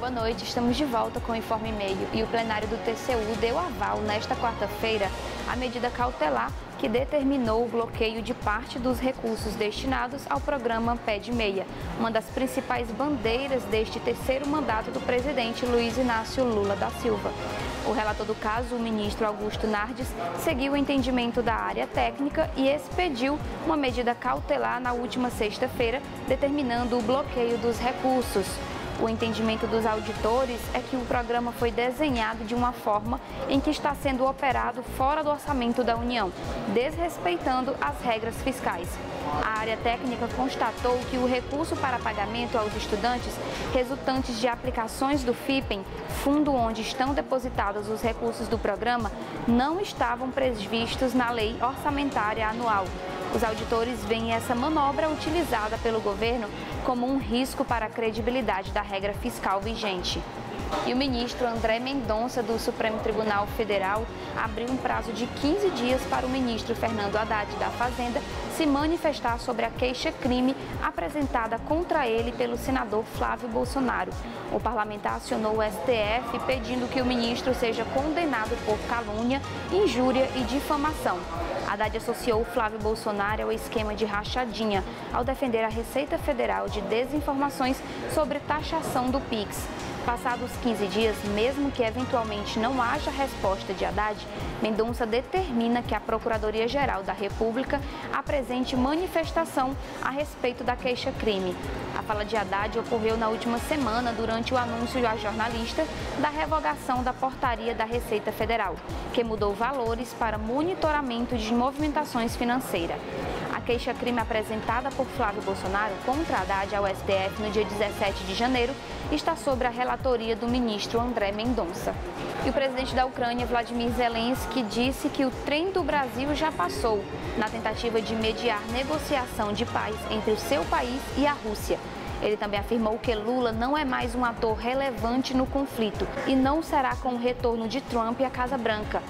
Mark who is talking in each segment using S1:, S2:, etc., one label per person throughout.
S1: boa noite. Estamos de volta com o Informe Meio e o plenário do TCU deu aval nesta quarta-feira à medida cautelar que determinou o bloqueio de parte dos recursos destinados ao programa Pé de Meia, uma das principais bandeiras deste terceiro mandato do presidente Luiz Inácio Lula da Silva. O relator do caso, o ministro Augusto Nardes, seguiu o entendimento da área técnica e expediu uma medida cautelar na última sexta-feira, determinando o bloqueio dos recursos. O entendimento dos auditores é que o programa foi desenhado de uma forma em que está sendo operado fora do orçamento da União, desrespeitando as regras fiscais. A área técnica constatou que o recurso para pagamento aos estudantes resultantes de aplicações do FIPEM, fundo onde estão depositados os recursos do programa, não estavam previstos na Lei Orçamentária Anual. Os auditores veem essa manobra utilizada pelo governo como um risco para a credibilidade da regra fiscal vigente. E o ministro André Mendonça, do Supremo Tribunal Federal, abriu um prazo de 15 dias para o ministro Fernando Haddad, da Fazenda, se manifestar sobre a queixa-crime apresentada contra ele pelo senador Flávio Bolsonaro. O parlamentar acionou o STF pedindo que o ministro seja condenado por calúnia, injúria e difamação. Haddad associou Flávio Bolsonaro ao esquema de rachadinha, ao defender a Receita Federal de desinformações sobre taxação do PIX. Passados 15 dias, mesmo que eventualmente não haja resposta de Haddad, Mendonça determina que a Procuradoria-Geral da República apresente manifestação a respeito da queixa-crime. A fala de Haddad ocorreu na última semana durante o anúncio a jornalistas da revogação da portaria da Receita Federal, que mudou valores para monitoramento de movimentações financeiras. A queixa-crime apresentada por Flávio Bolsonaro contra Haddad ao STF no dia 17 de janeiro está sob a relatoria do ministro André Mendonça. E o presidente da Ucrânia, Vladimir Zelensky, disse que o trem do Brasil já passou, na tentativa de mediar negociação de paz entre o seu país e a Rússia. Ele também afirmou que Lula não é mais um ator relevante no conflito e não será com o retorno de Trump à Casa Branca.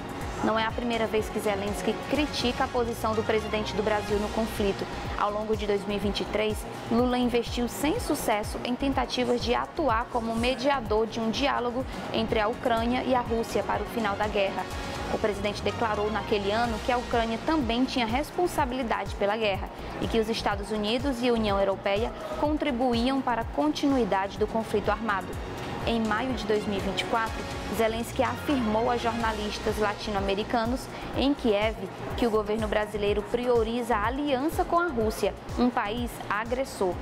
S1: Não é a primeira vez que Zelensky critica a posição do presidente do Brasil no conflito. Ao longo de 2023, Lula investiu sem sucesso em tentativas de atuar como mediador de um diálogo entre a Ucrânia e a Rússia para o final da guerra. O presidente declarou naquele ano que a Ucrânia também tinha responsabilidade pela guerra e que os Estados Unidos e a União Europeia contribuíam para a continuidade do conflito armado. Em maio de 2024, Zelensky afirmou a jornalistas latino-americanos em Kiev que o governo brasileiro prioriza a aliança com a Rússia, um país agressor.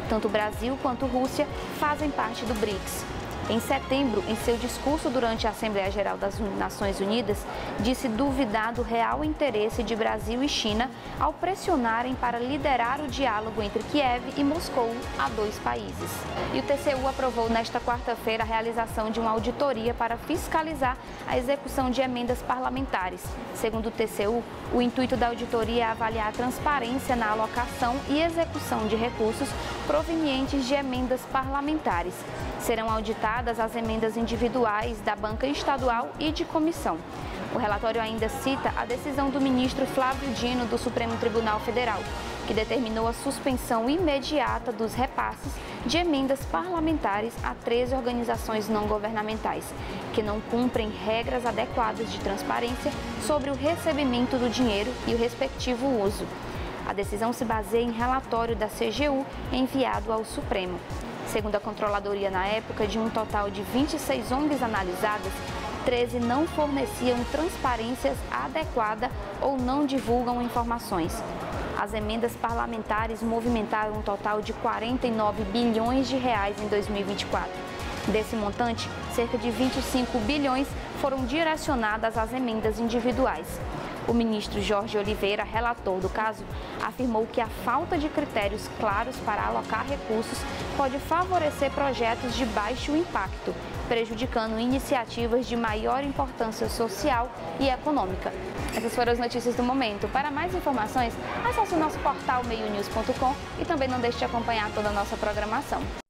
S1: Tanto o Brasil quanto a Rússia fazem parte do BRICS. Em setembro, em seu discurso durante a Assembleia Geral das Nações Unidas, disse duvidar do real interesse de Brasil e China ao pressionarem para liderar o diálogo entre Kiev e Moscou a dois países. E o TCU aprovou nesta quarta-feira a realização de uma auditoria para fiscalizar a execução de emendas parlamentares. Segundo o TCU, o intuito da auditoria é avaliar a transparência na alocação e execução de recursos provenientes de emendas parlamentares. Serão auditadas as emendas individuais da banca estadual e de comissão. O relatório ainda cita a decisão do ministro Flávio Dino, do Supremo Tribunal Federal, que determinou a suspensão imediata dos repasses de emendas parlamentares a 13 organizações não governamentais, que não cumprem regras adequadas de transparência sobre o recebimento do dinheiro e o respectivo uso. A decisão se baseia em relatório da CGU enviado ao Supremo. Segundo a controladoria na época, de um total de 26 ONGs analisadas, 13 não forneciam transparências adequada ou não divulgam informações. As emendas parlamentares movimentaram um total de 49 bilhões de reais em 2024. Desse montante, cerca de 25 bilhões foram direcionadas às emendas individuais. O ministro Jorge Oliveira, relator do caso, afirmou que a falta de critérios claros para alocar recursos pode favorecer projetos de baixo impacto, prejudicando iniciativas de maior importância social e econômica. Essas foram as notícias do momento. Para mais informações, acesse o nosso portal meionews.com e também não deixe de acompanhar toda a nossa programação.